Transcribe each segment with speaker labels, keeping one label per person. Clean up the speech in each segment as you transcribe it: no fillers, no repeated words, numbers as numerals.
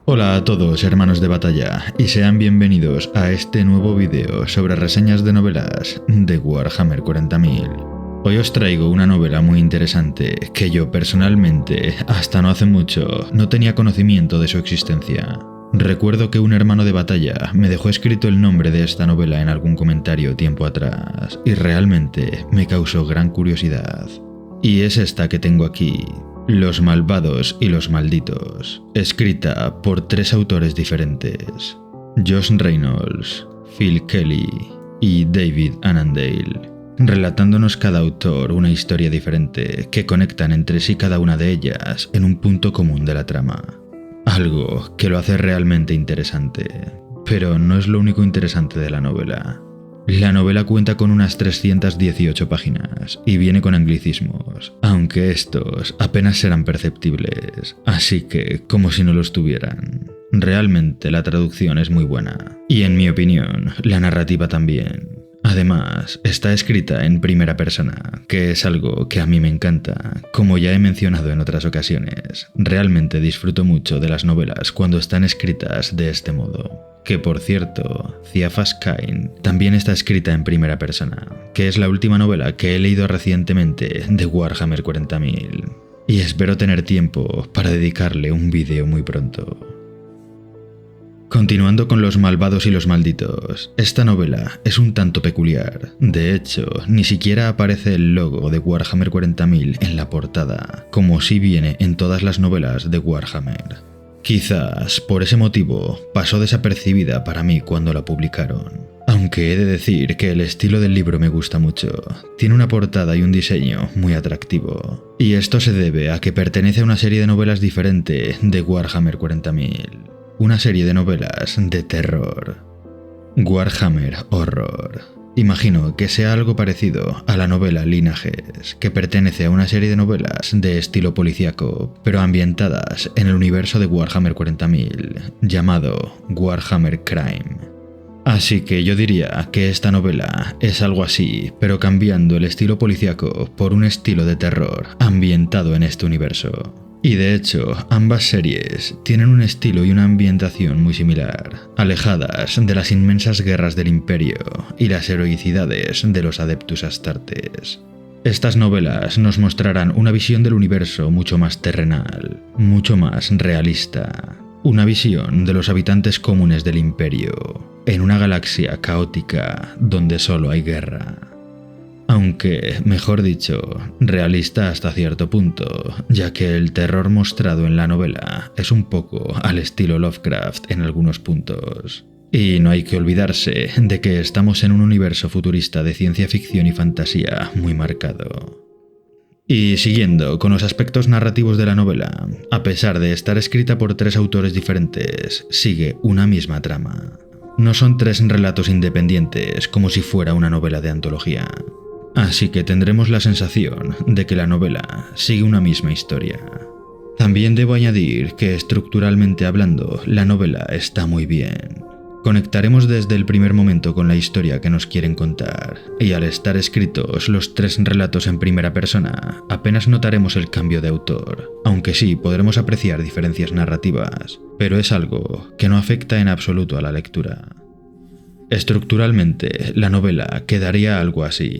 Speaker 1: Hola a todos hermanos de batalla y sean bienvenidos a este nuevo vídeo sobre reseñas de novelas de Warhammer 40.000. Hoy os traigo una novela muy interesante que yo personalmente hasta no hace mucho no tenía conocimiento de su existencia. Recuerdo que un hermano de batalla me dejó escrito el nombre de esta novela en algún comentario tiempo atrás y realmente me causó gran curiosidad. Y es esta que tengo aquí. Los malvados y los malditos, escrita por tres autores diferentes, Josh Reynolds, Phil Kelly y David Annandale, relatándonos cada autor una historia diferente que conectan entre sí cada una de ellas en un punto común de la trama. Algo que lo hace realmente interesante, pero no es lo único interesante de la novela. La novela cuenta con unas 318 páginas y viene con anglicismos, aunque estos apenas serán perceptibles, así que como si no los tuvieran. Realmente la traducción es muy buena, y en mi opinión, la narrativa también. Además, está escrita en primera persona, que es algo que a mí me encanta, como ya he mencionado en otras ocasiones. Realmente disfruto mucho de las novelas cuando están escritas de este modo. Que por cierto, Ciaphas Cain también está escrita en primera persona, que es la última novela que he leído recientemente de Warhammer 40.000, y espero tener tiempo para dedicarle un vídeo muy pronto. Continuando con los malvados y los malditos, esta novela es un tanto peculiar. De hecho, ni siquiera aparece el logo de Warhammer 40.000 en la portada, como sí viene en todas las novelas de Warhammer. Quizás por ese motivo pasó desapercibida para mí cuando la publicaron. Aunque he de decir que el estilo del libro me gusta mucho, tiene una portada y un diseño muy atractivo. Y esto se debe a que pertenece a una serie de novelas diferente de Warhammer 40.000. Una serie de novelas de terror. Warhammer Horror. Imagino que sea algo parecido a la novela Linajes, que pertenece a una serie de novelas de estilo policíaco, pero ambientadas en el universo de Warhammer 40.000, llamado Warhammer Crime. Así que yo diría que esta novela es algo así, pero cambiando el estilo policíaco por un estilo de terror ambientado en este universo. Y de hecho, ambas series tienen un estilo y una ambientación muy similar, alejadas de las inmensas guerras del Imperio y las heroicidades de los Adeptus Astartes. Estas novelas nos mostrarán una visión del universo mucho más terrenal, mucho más realista. Una visión de los habitantes comunes del Imperio, en una galaxia caótica donde solo hay guerra. Aunque, mejor dicho, realista hasta cierto punto, ya que el terror mostrado en la novela es un poco al estilo Lovecraft en algunos puntos. Y no hay que olvidarse de que estamos en un universo futurista de ciencia ficción y fantasía muy marcado. Y siguiendo con los aspectos narrativos de la novela, a pesar de estar escrita por tres autores diferentes, sigue una misma trama. No son tres relatos independientes como si fuera una novela de antología. Así que tendremos la sensación de que la novela sigue una misma historia. También debo añadir que estructuralmente hablando, la novela está muy bien. Conectaremos desde el primer momento con la historia que nos quieren contar, y al estar escritos los tres relatos en primera persona, apenas notaremos el cambio de autor, aunque sí podremos apreciar diferencias narrativas, pero es algo que no afecta en absoluto a la lectura. Estructuralmente, la novela quedaría algo así.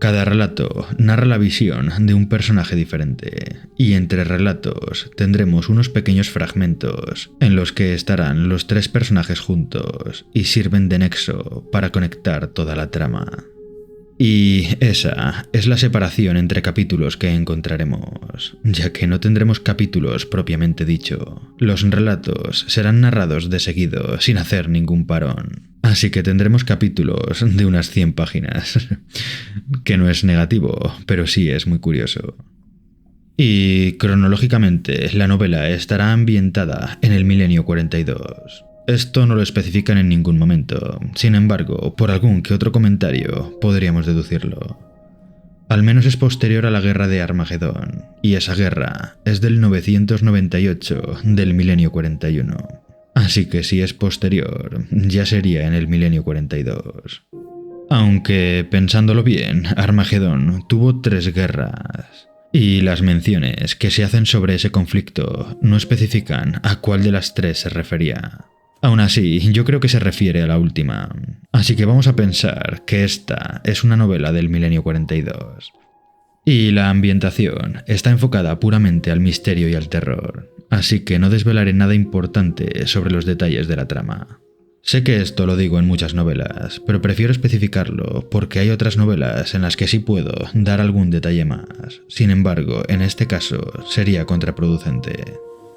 Speaker 1: Cada relato narra la visión de un personaje diferente, y entre relatos tendremos unos pequeños fragmentos en los que estarán los tres personajes juntos y sirven de nexo para conectar toda la trama. Y esa es la separación entre capítulos que encontraremos, ya que no tendremos capítulos propiamente dicho. Los relatos serán narrados de seguido sin hacer ningún parón. Así que tendremos capítulos de unas 100 páginas, que no es negativo, pero sí es muy curioso. Y cronológicamente la novela estará ambientada en el milenio 42. Esto no lo especifican en ningún momento, sin embargo, por algún que otro comentario podríamos deducirlo. Al menos es posterior a la guerra de Armagedón, y esa guerra es del 998 del milenio 41. Así que si es posterior, ya sería en el milenio 42. Aunque, pensándolo bien, Armagedón tuvo 3 guerras. Y las menciones que se hacen sobre ese conflicto no especifican a cuál de las tres se refería. Aún así, yo creo que se refiere a la última. Así que vamos a pensar que esta es una novela del milenio 42. Y la ambientación está enfocada puramente al misterio y al terror, así que no desvelaré nada importante sobre los detalles de la trama. Sé que esto lo digo en muchas novelas, pero prefiero especificarlo porque hay otras novelas en las que sí puedo dar algún detalle más. Sin embargo, en este caso sería contraproducente.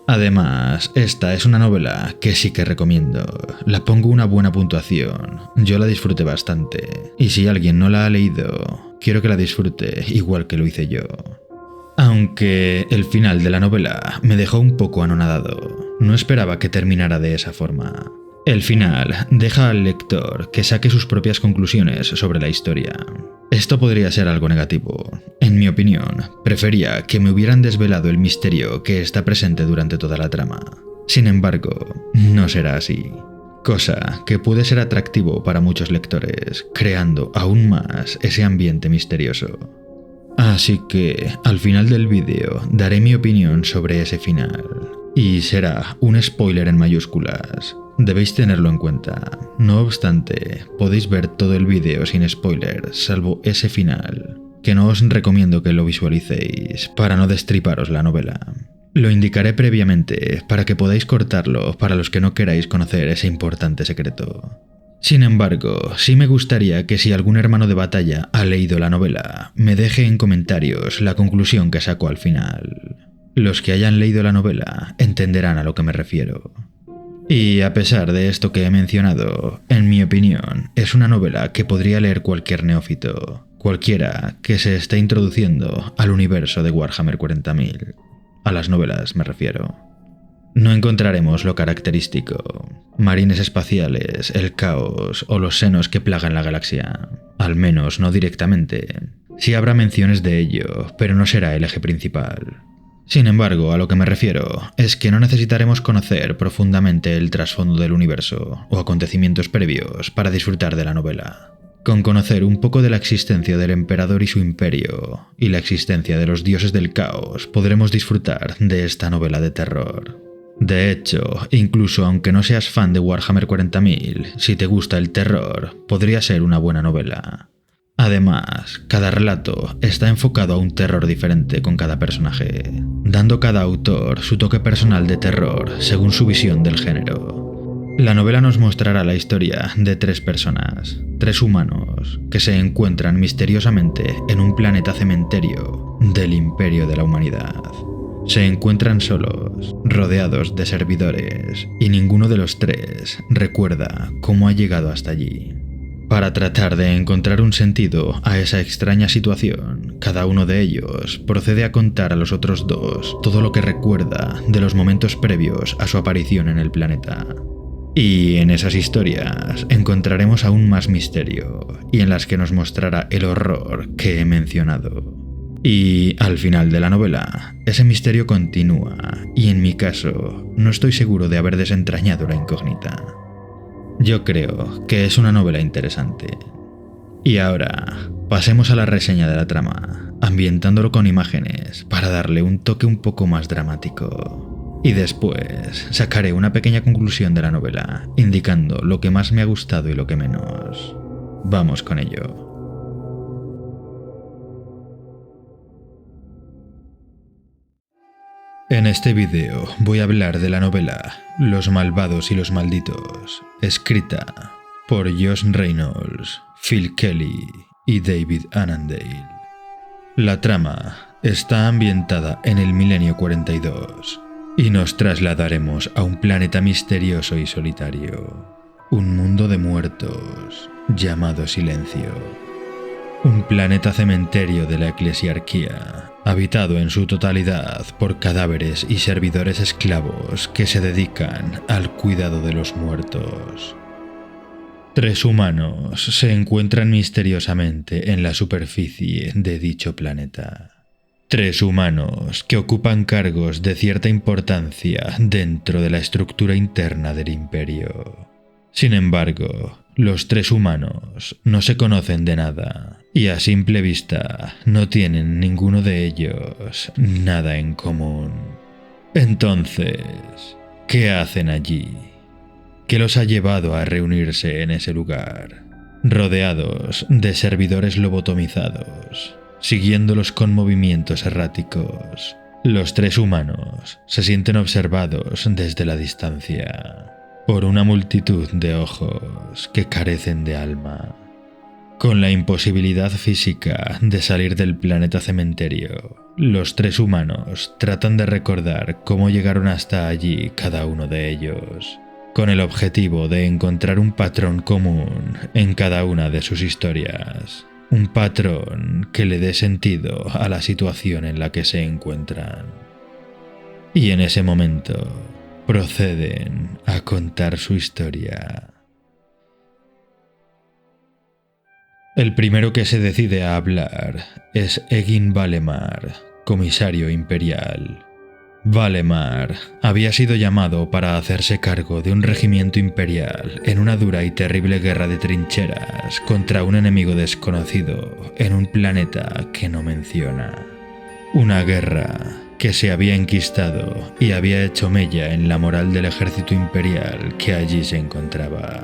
Speaker 1: Además, esta es una novela que sí que recomiendo. La pongo una buena puntuación. Yo la disfruté bastante. Y si alguien no la ha leído, quiero que la disfrute igual que lo hice yo. Aunque el final de la novela me dejó un poco anonadado. No esperaba que terminara de esa forma. El final deja al lector que saque sus propias conclusiones sobre la historia. Esto podría ser algo negativo. En mi opinión, prefería que me hubieran desvelado el misterio que está presente durante toda la trama. Sin embargo, no será así. Cosa que puede ser atractivo para muchos lectores, creando aún más ese ambiente misterioso. Así que, al final del vídeo, daré mi opinión sobre ese final. Y será un spoiler en mayúsculas. Debéis tenerlo en cuenta. No obstante, podéis ver todo el vídeo sin spoiler, salvo ese final, que no os recomiendo que lo visualicéis para no destriparos la novela. Lo indicaré previamente para que podáis cortarlo para los que no queráis conocer ese importante secreto. Sin embargo, sí me gustaría que si algún hermano de batalla ha leído la novela, me deje en comentarios la conclusión que sacó al final. Los que hayan leído la novela entenderán a lo que me refiero. Y a pesar de esto que he mencionado, en mi opinión, es una novela que podría leer cualquier neófito, cualquiera que se esté introduciendo al universo de Warhammer 40.000. A las novelas me refiero. No encontraremos lo característico, marines espaciales, el caos o los senos que plagan la galaxia, al menos no directamente. Sí habrá menciones de ello, pero no será el eje principal. Sin embargo, a lo que me refiero es que no necesitaremos conocer profundamente el trasfondo del universo o acontecimientos previos para disfrutar de la novela. Con conocer un poco de la existencia del emperador y su imperio, y la existencia de los dioses del caos, podremos disfrutar de esta novela de terror. De hecho, incluso aunque no seas fan de Warhammer 40.000, si te gusta el terror, podría ser una buena novela. Además, cada relato está enfocado a un terror diferente con cada personaje, dando a cada autor su toque personal de terror según su visión del género. La novela nos mostrará la historia de tres personas, tres humanos, que se encuentran misteriosamente en un planeta cementerio del imperio de la humanidad. Se encuentran solos, rodeados de servidores, y ninguno de los tres recuerda cómo ha llegado hasta allí. Para tratar de encontrar un sentido a esa extraña situación, cada uno de ellos procede a contar a los otros dos todo lo que recuerda de los momentos previos a su aparición en el planeta. Y en esas historias encontraremos aún más misterio, y en las que nos mostrará el horror que he mencionado. Y al final de la novela, ese misterio continúa, y en mi caso, no estoy seguro de haber desentrañado la incógnita. Yo creo que es una novela interesante. Y ahora, pasemos a la reseña de la trama, ambientándolo con imágenes para darle un toque un poco más dramático. Y después sacaré una pequeña conclusión de la novela, indicando lo que más me ha gustado y lo que menos. Vamos con ello. En este vídeo voy a hablar de la novela Los malvados y los malditos, escrita por Josh Reynolds, Phil Kelly y David Annandale. La trama está ambientada en el milenio 42 y nos trasladaremos a un planeta misterioso y solitario, un mundo de muertos llamado Silencio. Un planeta cementerio de la eclesiarquía, habitado en su totalidad por cadáveres y servidores esclavos que se dedican al cuidado de los muertos. Tres humanos se encuentran misteriosamente en la superficie de dicho planeta. Tres humanos que ocupan cargos de cierta importancia dentro de la estructura interna del imperio. Sin embargo, los tres humanos no se conocen de nada y a simple vista no tienen ninguno de ellos nada en común. Entonces, ¿qué hacen allí? ¿Qué los ha llevado a reunirse en ese lugar, rodeados de servidores lobotomizados, siguiéndolos con movimientos erráticos? Los tres humanos se sienten observados desde la distancia por una multitud de ojos que carecen de alma. Con la imposibilidad física de salir del planeta cementerio, los tres humanos tratan de recordar cómo llegaron hasta allí cada uno de ellos, con el objetivo de encontrar un patrón común en cada una de sus historias, un patrón que le dé sentido a la situación en la que se encuentran. Y en ese momento proceden a contar su historia. El primero que se decide a hablar es Egin Valemar, comisario imperial. Valemar había sido llamado para hacerse cargo de un regimiento imperial en una dura y terrible guerra de trincheras contra un enemigo desconocido en un planeta que no menciona. Una guerra que se había enquistado y había hecho mella en la moral del ejército imperial que allí se encontraba.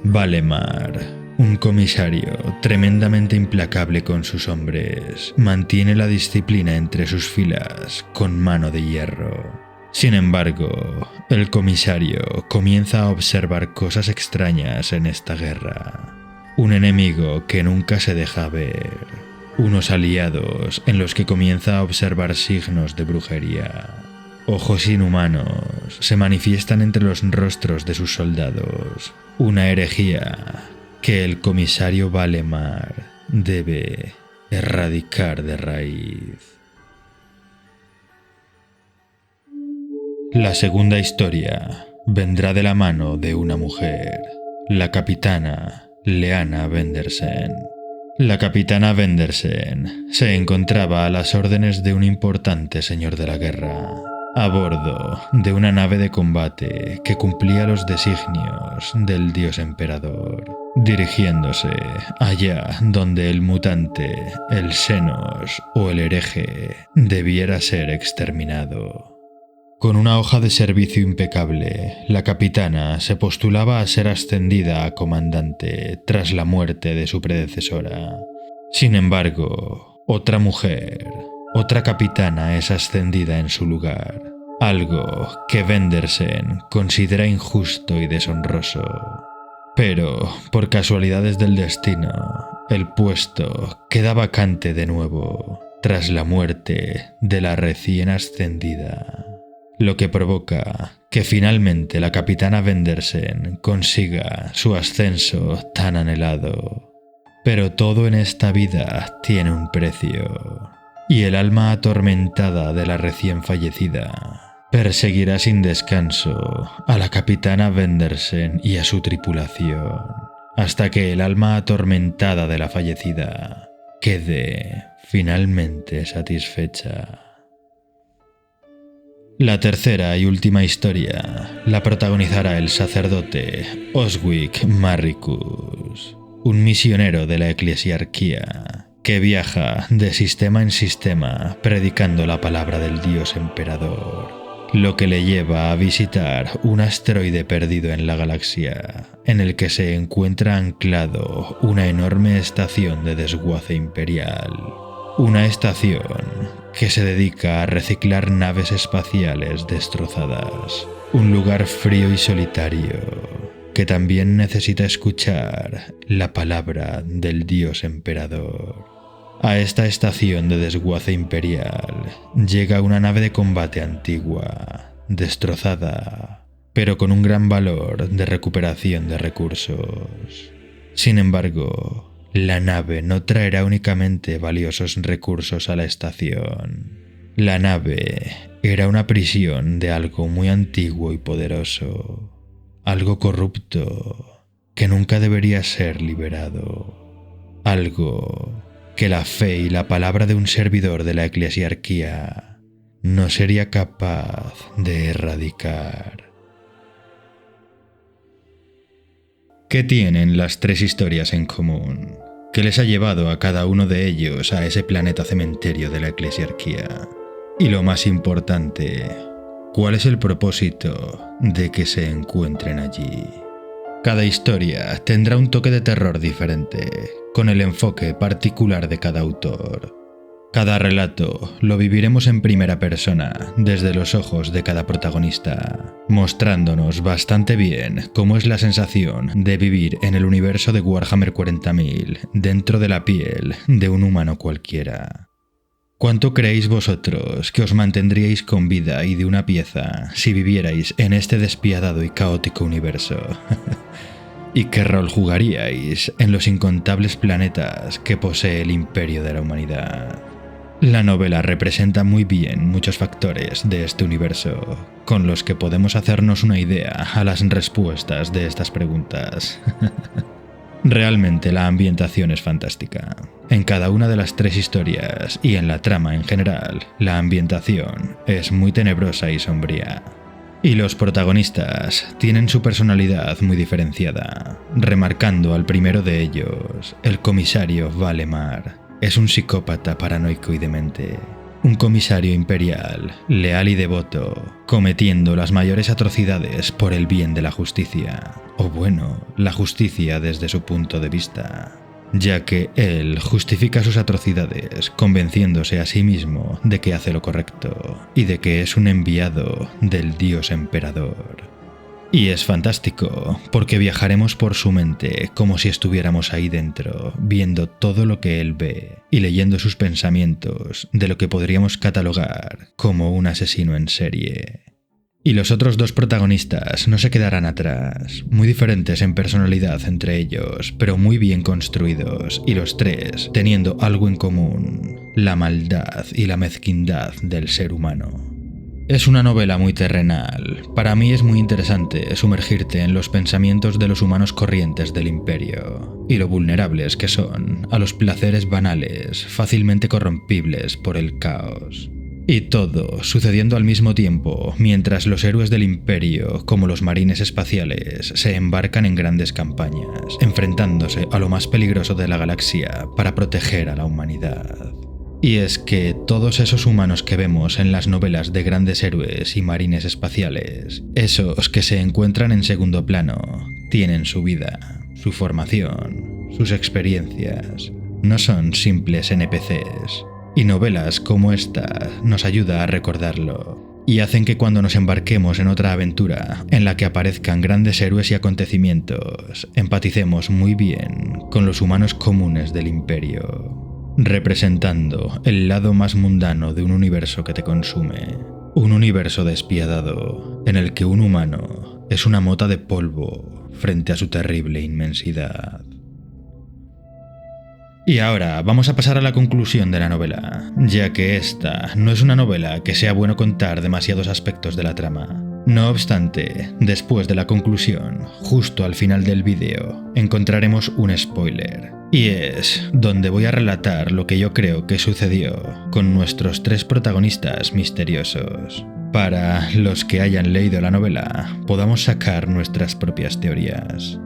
Speaker 1: Valemar, un comisario tremendamente implacable con sus hombres, mantiene la disciplina entre sus filas con mano de hierro. Sin embargo, el comisario comienza a observar cosas extrañas en esta guerra. Un enemigo que nunca se deja ver. Unos aliados en los que comienza a observar signos de brujería. Ojos inhumanos se manifiestan entre los rostros de sus soldados. Una herejía que el comisario Valemar debe erradicar de raíz. La segunda historia vendrá de la mano de una mujer, la capitana Leana Vendersen. La capitana Vendersen se encontraba a las órdenes de un importante señor de la guerra, a bordo de una nave de combate que cumplía los designios del dios emperador, dirigiéndose allá donde el mutante, el Xenos o el hereje debiera ser exterminado. Con una hoja de servicio impecable, la capitana se postulaba a ser ascendida a comandante tras la muerte de su predecesora. Sin embargo, otra mujer, otra capitana es ascendida en su lugar, algo que Vendersen considera injusto y deshonroso. Pero, por casualidades del destino, el puesto queda vacante de nuevo tras la muerte de la recién ascendida, lo que provoca que finalmente la capitana Vendersen consiga su ascenso tan anhelado. Pero todo en esta vida tiene un precio, y el alma atormentada de la recién fallecida perseguirá sin descanso a la capitana Vendersen y a su tripulación, hasta que el alma atormentada de la fallecida quede finalmente satisfecha. La tercera y última historia la protagonizará el sacerdote Oswic Marricus, un misionero de la eclesiarquía que viaja de sistema en sistema predicando la palabra del dios emperador, lo que le lleva a visitar un asteroide perdido en la galaxia, en el que se encuentra anclado una enorme estación de desguace imperial. Una estación que se dedica a reciclar naves espaciales destrozadas. Un lugar frío y solitario que también necesita escuchar la palabra del dios emperador. A esta estación de desguace imperial llega una nave de combate antigua, destrozada, pero con un gran valor de recuperación de recursos. Sin embargo, la nave no traerá únicamente valiosos recursos a la estación. La nave era una prisión de algo muy antiguo y poderoso, algo corrupto que nunca debería ser liberado, algo que la fe y la palabra de un servidor de la eclesiarquía no sería capaz de erradicar. ¿Qué tienen las tres historias en común? ¿Qué les ha llevado a cada uno de ellos a ese planeta cementerio de la eclesiarquía? Y lo más importante, ¿cuál es el propósito de que se encuentren allí? Cada historia tendrá un toque de terror diferente, con el enfoque particular de cada autor. Cada relato lo viviremos en primera persona, desde los ojos de cada protagonista, mostrándonos bastante bien cómo es la sensación de vivir en el universo de Warhammer 40.000 dentro de la piel de un humano cualquiera. ¿Cuánto creéis vosotros que os mantendríais con vida y de una pieza si vivierais en este despiadado y caótico universo? ¿Y qué rol jugaríais en los incontables planetas que posee el imperio de la humanidad? La novela representa muy bien muchos factores de este universo, con los que podemos hacernos una idea a las respuestas de estas preguntas. Realmente la ambientación es fantástica. En cada una de las tres historias y en la trama en general, la ambientación es muy tenebrosa y sombría. Y los protagonistas tienen su personalidad muy diferenciada, remarcando al primero de ellos, el comisario Valemar. Es un psicópata paranoico y demente, un comisario imperial, leal y devoto, cometiendo las mayores atrocidades por el bien de la justicia, o bueno, la justicia desde su punto de vista, ya que él justifica sus atrocidades convenciéndose a sí mismo de que hace lo correcto y de que es un enviado del dios emperador. Y es fantástico, porque viajaremos por su mente como si estuviéramos ahí dentro, viendo todo lo que él ve y leyendo sus pensamientos de lo que podríamos catalogar como un asesino en serie. Y los otros dos protagonistas no se quedarán atrás, muy diferentes en personalidad entre ellos, pero muy bien construidos, y los tres teniendo algo en común, la maldad y la mezquindad del ser humano. Es una novela muy terrenal. Para mí es muy interesante sumergirte en los pensamientos de los humanos corrientes del imperio y lo vulnerables que son a los placeres banales, fácilmente corrompibles por el caos. Y todo sucediendo al mismo tiempo, mientras los héroes del imperio, como los marines espaciales, se embarcan en grandes campañas, enfrentándose a lo más peligroso de la galaxia para proteger a la humanidad. Y es que todos esos humanos que vemos en las novelas de grandes héroes y marines espaciales, esos que se encuentran en segundo plano, tienen su vida, su formación, sus experiencias. No son simples NPCs. Y novelas como esta nos ayuda a recordarlo, y hacen que cuando nos embarquemos en otra aventura en la que aparezcan grandes héroes y acontecimientos, empaticemos muy bien con los humanos comunes del imperio, representando el lado más mundano de un universo que te consume, un universo despiadado en el que un humano es una mota de polvo frente a su terrible inmensidad. Y ahora vamos a pasar a la conclusión de la novela, ya que esta no es una novela que sea bueno contar demasiados aspectos de la trama. No obstante, después de la conclusión, justo al final del vídeo, encontraremos un spoiler. Y es donde voy a relatar lo que yo creo que sucedió con nuestros tres protagonistas misteriosos. Para los que hayan leído la novela, podamos sacar nuestras propias teorías.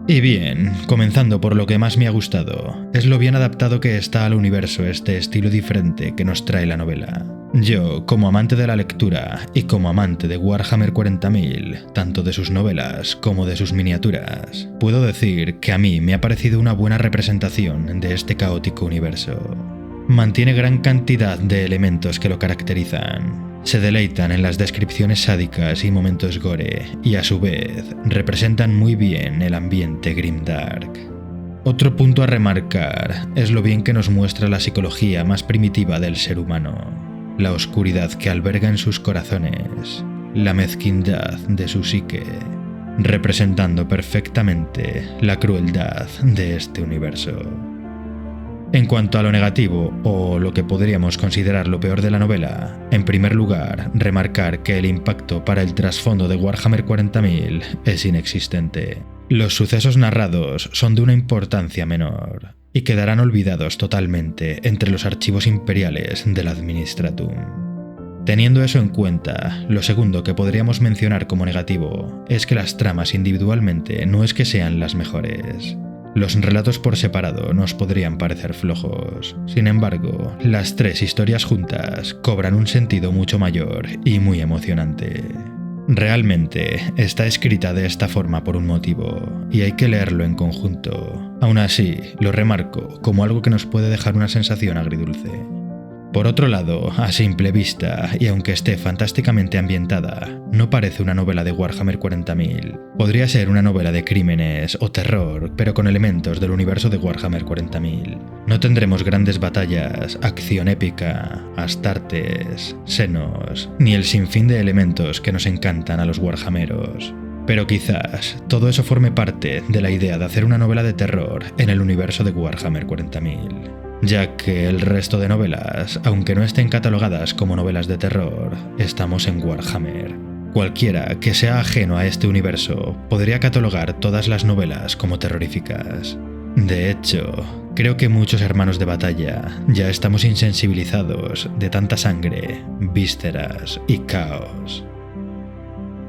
Speaker 1: Y bien, comenzando por lo que más me ha gustado, es lo bien adaptado que está al universo este estilo diferente que nos trae la novela. Yo, como amante de la lectura y como amante de Warhammer 40.000, tanto de sus novelas como de sus miniaturas, puedo decir que a mí me ha parecido una buena representación de este caótico universo. Mantiene gran cantidad de elementos que lo caracterizan. Se deleitan en las descripciones sádicas y momentos gore, y a su vez representan muy bien el ambiente grimdark. Otro punto a remarcar es lo bien que nos muestra la psicología más primitiva del ser humano, la oscuridad que alberga en sus corazones, la mezquindad de su psique, representando perfectamente la crueldad de este universo. En cuanto a lo negativo, o lo que podríamos considerar lo peor de la novela, en primer lugar, remarcar que el impacto para el trasfondo de Warhammer 40.000 es inexistente. Los sucesos narrados son de una importancia menor, y quedarán olvidados totalmente entre los archivos imperiales del Administratum. Teniendo eso en cuenta, lo segundo que podríamos mencionar como negativo es que las tramas individualmente no es que sean las mejores. Los relatos por separado nos podrían parecer flojos. Sin embargo, las tres historias juntas cobran un sentido mucho mayor y muy emocionante. Realmente está escrita de esta forma por un motivo, y hay que leerlo en conjunto. Aún así, lo remarco como algo que nos puede dejar una sensación agridulce. Por otro lado, a simple vista, y aunque esté fantásticamente ambientada, no parece una novela de Warhammer 40.000. Podría ser una novela de crímenes o terror, pero con elementos del universo de Warhammer 40.000. No tendremos grandes batallas, acción épica, astartes, senos, ni el sinfín de elementos que nos encantan a los warhammeros. Pero quizás todo eso forme parte de la idea de hacer una novela de terror en el universo de Warhammer 40.000. Ya que el resto de novelas, aunque no estén catalogadas como novelas de terror, estamos en Warhammer. Cualquiera que sea ajeno a este universo podría catalogar todas las novelas como terroríficas. De hecho, creo que muchos hermanos de batalla ya estamos insensibilizados de tanta sangre, vísceras y caos.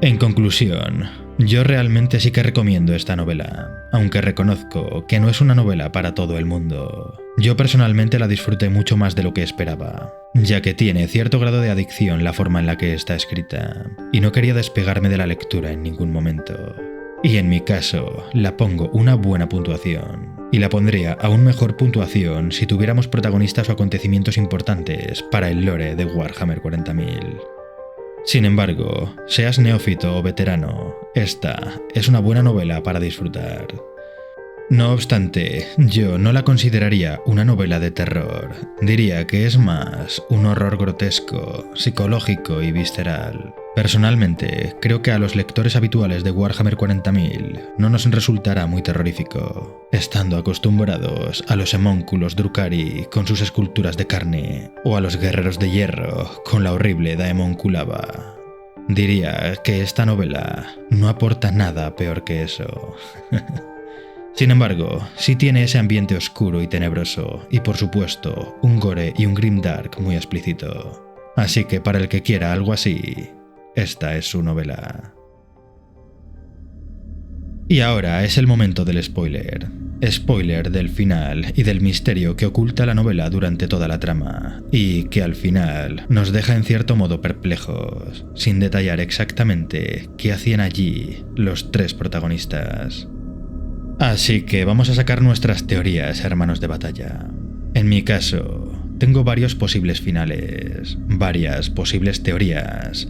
Speaker 1: En conclusión, yo realmente sí que recomiendo esta novela, aunque reconozco que no es una novela para todo el mundo. Yo personalmente la disfruté mucho más de lo que esperaba, ya que tiene cierto grado de adicción la forma en la que está escrita, y no quería despegarme de la lectura en ningún momento. Y en mi caso, la pongo una buena puntuación, y la pondría aún mejor puntuación si tuviéramos protagonistas o acontecimientos importantes para el lore de Warhammer 40.000. Sin embargo, seas neófito o veterano, esta es una buena novela para disfrutar. No obstante, yo no la consideraría una novela de terror. Diría que es más un horror grotesco, psicológico y visceral. Personalmente, creo que a los lectores habituales de Warhammer 40.000 no nos resultará muy terrorífico, estando acostumbrados a los homúnculos Drukhari con sus esculturas de carne, o a los guerreros de hierro con la horrible Daemon Kulaba. Diría que esta novela no aporta nada peor que eso. Sin embargo, sí tiene ese ambiente oscuro y tenebroso, y por supuesto, un gore y un grimdark muy explícito. Así que para el que quiera algo así, esta es su novela. Y ahora es el momento del spoiler. Spoiler del final y del misterio que oculta la novela durante toda la trama, y que al final nos deja en cierto modo perplejos, sin detallar exactamente qué hacían allí los tres protagonistas. Así que vamos a sacar nuestras teorías, hermanos de batalla. En mi caso, tengo varios posibles finales, varias posibles teorías.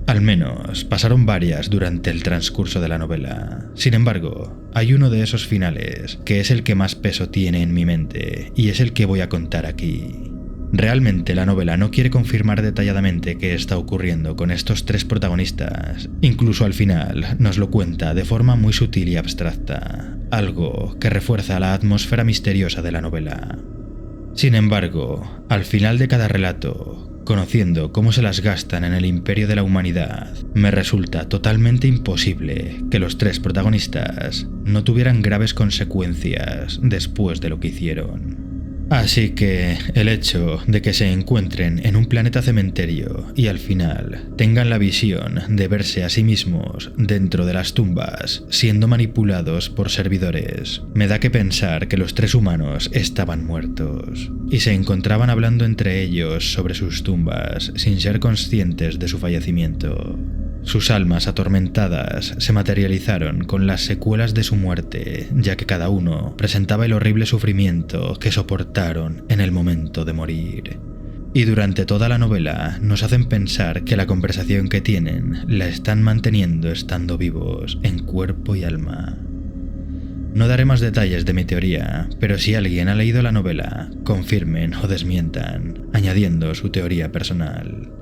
Speaker 1: Al menos pasaron varias durante el transcurso de la novela. Sin embargo, hay uno de esos finales que es el que más peso tiene en mi mente y es el que voy a contar aquí. Realmente la novela no quiere confirmar detalladamente qué está ocurriendo con estos tres protagonistas. Incluso al final nos lo cuenta de forma muy sutil y abstracta, algo que refuerza la atmósfera misteriosa de la novela. Sin embargo, al final de cada relato, conociendo cómo se las gastan en el imperio de la humanidad, me resulta totalmente imposible que los tres protagonistas no tuvieran graves consecuencias después de lo que hicieron. Así que el hecho de que se encuentren en un planeta cementerio y al final tengan la visión de verse a sí mismos dentro de las tumbas siendo manipulados por servidores, me da que pensar que los tres humanos estaban muertos y se encontraban hablando entre ellos sobre sus tumbas sin ser conscientes de su fallecimiento. Sus almas atormentadas se materializaron con las secuelas de su muerte, ya que cada uno presentaba el horrible sufrimiento que soportaron en el momento de morir. Y durante toda la novela nos hacen pensar que la conversación que tienen la están manteniendo estando vivos en cuerpo y alma. No daré más detalles de mi teoría, pero si alguien ha leído la novela, confirmen o desmientan, añadiendo su teoría personal.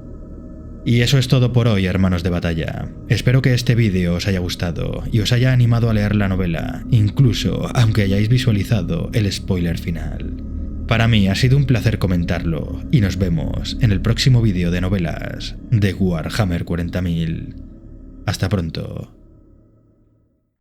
Speaker 1: Y eso es todo por hoy, hermanos de batalla. Espero que este vídeo os haya gustado y os haya animado a leer la novela, incluso aunque hayáis visualizado el spoiler final. Para mí ha sido un placer comentarlo y nos vemos en el próximo vídeo de novelas de Warhammer 40.000. Hasta pronto.